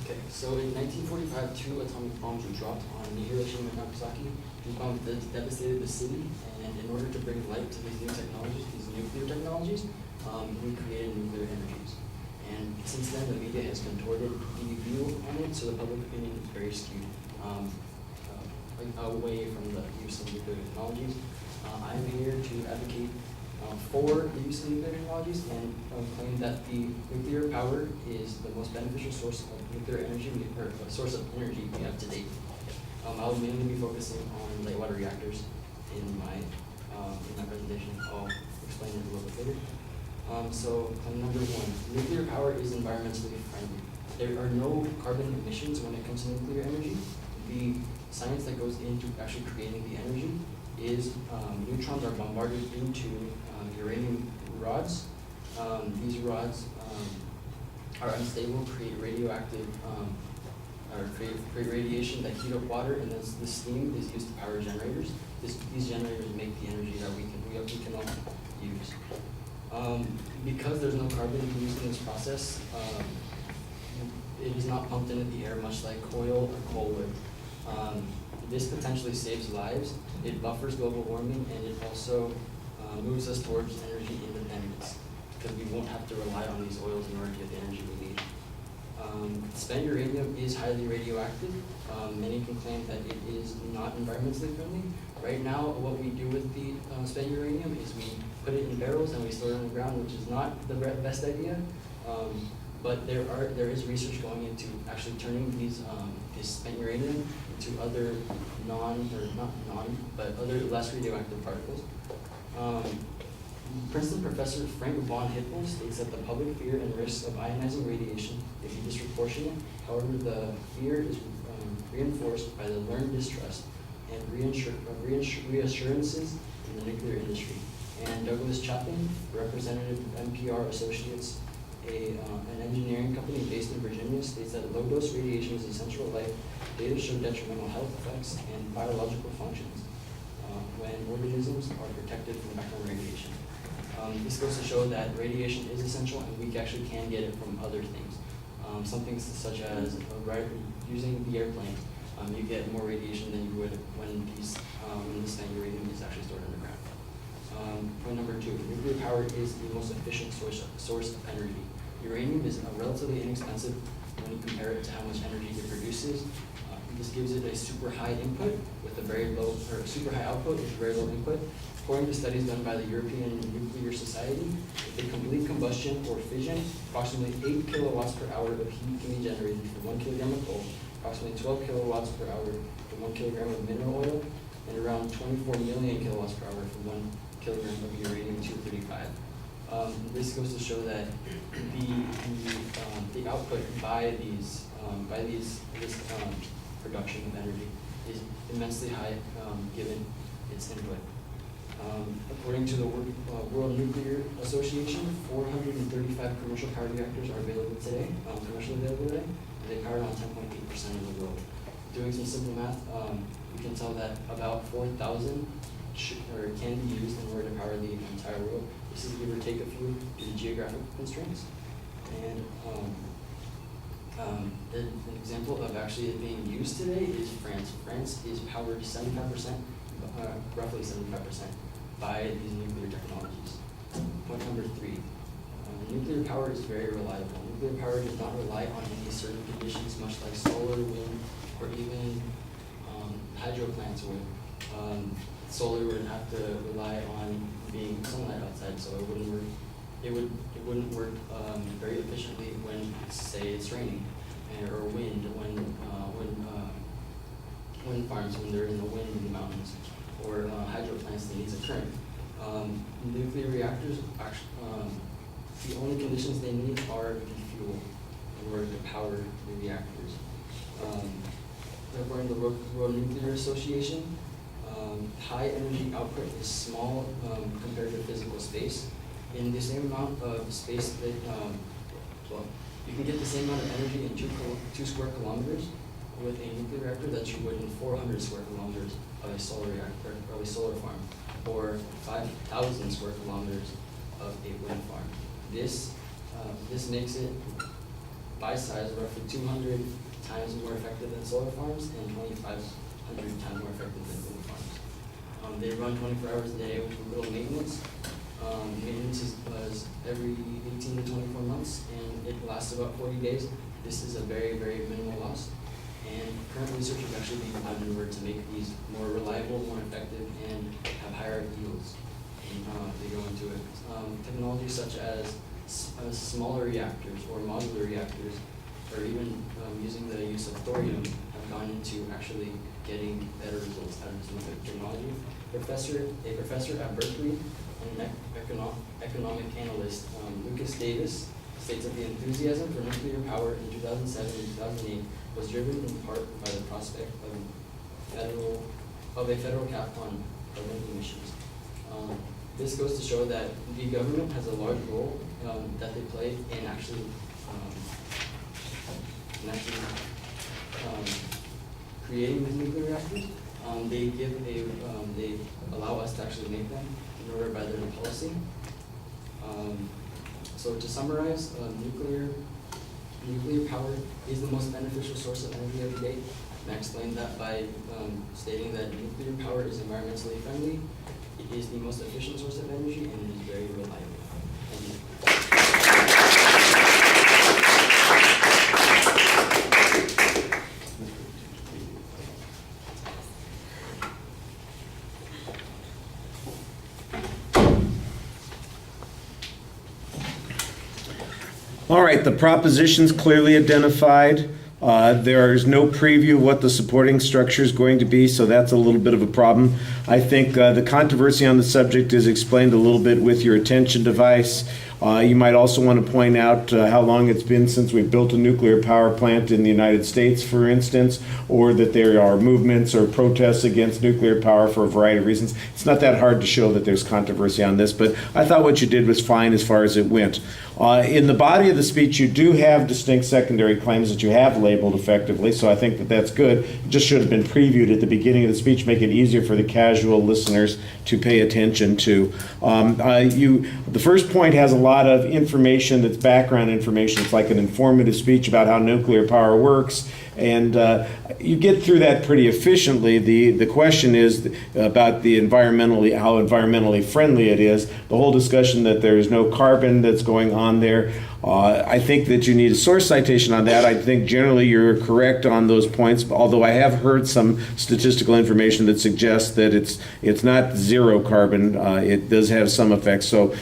Okay, so in 1945, 2 atomic bombs were dropped on Hiroshima and Nagasaki. These bombs devastated the city, and in order to bring light to these new technologies, these nuclear technologies, we created nuclear energies. And since then, the media has contorted the view on it, so the public opinion is very skewed away from the use of nuclear technologies. I'm here to advocate for the use of nuclear technologies and claim that the nuclear power is the most beneficial source of nuclear energy, or source of energy we have to date. I will mainly be focusing on light water reactors in my presentation. I'll explain it a little bit later. So claim number 1, nuclear power is environmentally friendly. There are no carbon emissions when it comes to nuclear energy. The science that goes into actually creating the energy is neutrons are bombarded into uranium rods. These rods are unstable, create radioactive, or create radiation that heat up water, and then the steam is used to power generators. These generators make the energy that we can all use. Because there's no carbon used in this process, it is not pumped into the air much like oil or coal would. This potentially saves lives, it buffers global warming, and it also moves us towards energy independence, because we won't have to rely on these oils in order to get the energy we need. Spent uranium is highly radioactive. Many can claim that it is not environmentally friendly. Right now, what we do with the spent uranium is we put it in barrels and we store it on the ground, which is not the best idea. But there is research going into actually turning this spent uranium into other other less radioactive particles. Princeton professor Frank von Hippel states that the public fear and risks of ionizing radiation may be disproportionate. However, the fear is reinforced by the learned distrust and reassurances in the nuclear industry. And Douglas Chapin, representative of NPR Associates, an engineering company based in Virginia, states that low-dose radiation is essential to life. Data show detrimental health effects and biological functions when organisms are protected from background radiation. This goes to show that radiation is essential, and we actually can get it from other things. Some things such as using the airplane, you get more radiation than you would when the spent uranium is actually stored underground. Point number 2, nuclear power is the most efficient source of energy. Uranium is relatively inexpensive when you compare it to how much energy it produces. This gives it a super high input with a very low, or super high output with very low input. According to studies done by the European Nuclear Society, with a complete combustion or fission, approximately 8 kilowatts per hour of heat can be generated from 1 kilogram of coal, approximately 12 kilowatts per hour from 1 kilogram of mineral oil, and around 24 million kilowatts per hour from 1 kilogram of uranium-235. This goes to show that the output by this production of energy is immensely high given its input. According to the World Nuclear Association, 435 commercial power reactors are available today, commercially available today, and they power around 10.8% of the world. Doing some simple math, we can tell that about 4,000 can be used in order to power the entire world. This is give or take a few due to geographic constraints. And an example of actually it being used today is France. France is powered 75%, roughly 75%, by these nuclear technologies. Point number 3, nuclear power is very reliable. Nuclear power does not rely on any certain conditions, much like solar, wind, or even hydro plants would. Solar wouldn't have to rely on being sunlight outside, so it wouldn't work. It wouldn't work very efficiently when, say, it's raining, or wind when wind farms when there is no wind in the mountains, or hydro plants that needs a current. Nuclear reactors actually the only conditions they need are the fuel in order to power the reactors. According to the World Nuclear Association, high energy output is small compared to physical space. In the same amount of space that, you can get the same amount of energy in 2 square kilometers with a nuclear reactor that you would in 400 square kilometers of a solar reactor, or a solar farm, or 5,000 square kilometers of a wind farm. This makes it by size, roughly 200 times more effective than solar farms and 2,500 times more effective than wind farms. They run 24 hours a day with little maintenance. Maintenance was every 18 to 24 months, and it lasts about 40 days. This is a very, very minimal loss. And current research is actually being done in order to make these more reliable, more effective, and have higher yields. And they go into it. Technologies such as smaller reactors or modular reactors, or even using the use of thorium, have gone into actually getting better results out of this nuclear technology. A professor at Berkeley and an economic analyst, Lucas Davis, states that the enthusiasm for nuclear power in 2007 and 2008 was driven in part by the prospect of a federal cap on carbon emissions. This goes to show that the government has a large role that they play in actually creating these nuclear reactors. They allow us to actually make them in order by their policy. So to summarize, nuclear power is the most beneficial source of energy every day. And I explained that by stating that nuclear power is environmentally friendly, it is the most efficient source of energy, and it is very reliable. Thank you. All right, the proposition's clearly identified. There is no preview of what the supporting structure is going to be, so that's a little bit of a problem. I think the controversy on the subject is explained a little bit with your attention device. You might also want to point out how long it's been since we built a nuclear power plant in the United States, for instance, or that there are movements or protests against nuclear power for a variety of reasons. It's not that hard to show that there's controversy on this, but I thought what you did was fine as far as it went. In the body of the speech, you do have distinct secondary claims that you have labeled effectively, so I think that that's good. It just should have been previewed at the beginning of the speech, make it easier for the casual listeners to pay attention to. The first point has a lot of information that's background information. It's like an informative speech about how nuclear power works, and you get through that pretty efficiently. The question is about the how environmentally friendly it is. The whole discussion that there is no carbon that's going on there. I think that you need a source citation on that. I think generally you're correct on those points, although I have heard some statistical information that suggests that it's not zero carbon. It does have some effects. So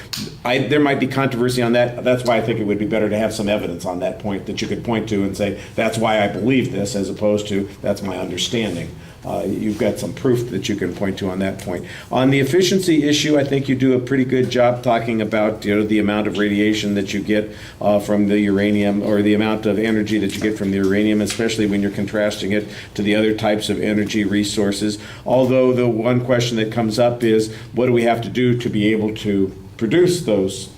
there might be controversy on that. That's why I think it would be better to have some evidence on that point that you could point to and say, that's why I believe this, as opposed to, that's my understanding. You've got some proof that you can point to on that point. On the efficiency issue, I think you do a pretty good job talking about the amount of radiation that you get from the uranium, or the amount of energy that you get from the uranium, especially when you're contrasting it to the other types of energy resources. Although the one question that comes up is, what do we have to do to be able to produce those,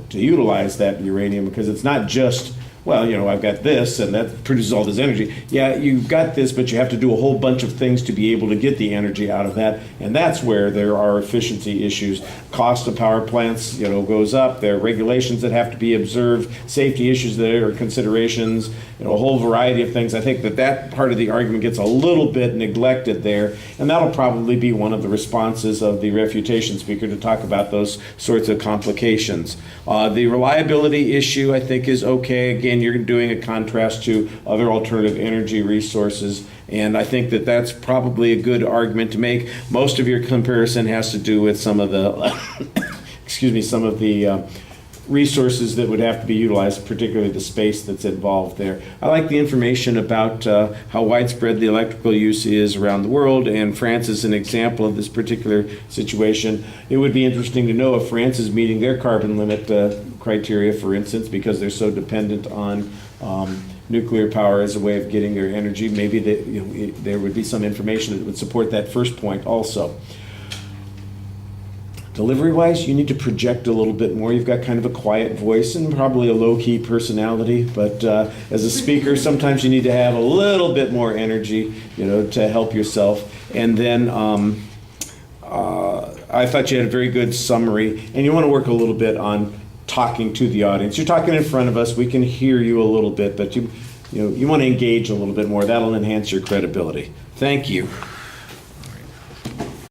to utilize that uranium? Because it's not just, well, I've got this and that produces all this energy. Yeah, you've got this, but you have to do a whole bunch of things to be able to get the energy out of that. And that's where there are efficiency issues. Cost of power plants, goes up. There are regulations that have to be observed, safety issues that are considerations, a whole variety of things. I think that part of the argument gets a little bit neglected there. And that'll probably be one of the responses of the refutation speaker, to talk about those sorts of complications. The reliability issue, I think, is okay. Again, you're doing a contrast to other alternative energy resources, and I think that that's probably a good argument to make. Most of your comparison has to do with some of the resources that would have to be utilized, particularly the space that's involved there. I like the information about how widespread the electrical use is around the world, and France is an example of this particular situation. It would be interesting to know if France is meeting their carbon limit criteria, for instance, because they're so dependent on nuclear power as a way of getting their energy. Maybe there would be some information that would support that first point also. Delivery-wise, you need to project a little bit more. You've got kind of a quiet voice and probably a low-key personality, but as a speaker, sometimes you need to have a little bit more energy, to help yourself. And then I thought you had a very good summary, and you want to work a little bit on talking to the audience. You're talking in front of us. We can hear you a little bit, but you want to engage a little bit more. That'll enhance your credibility. Thank you.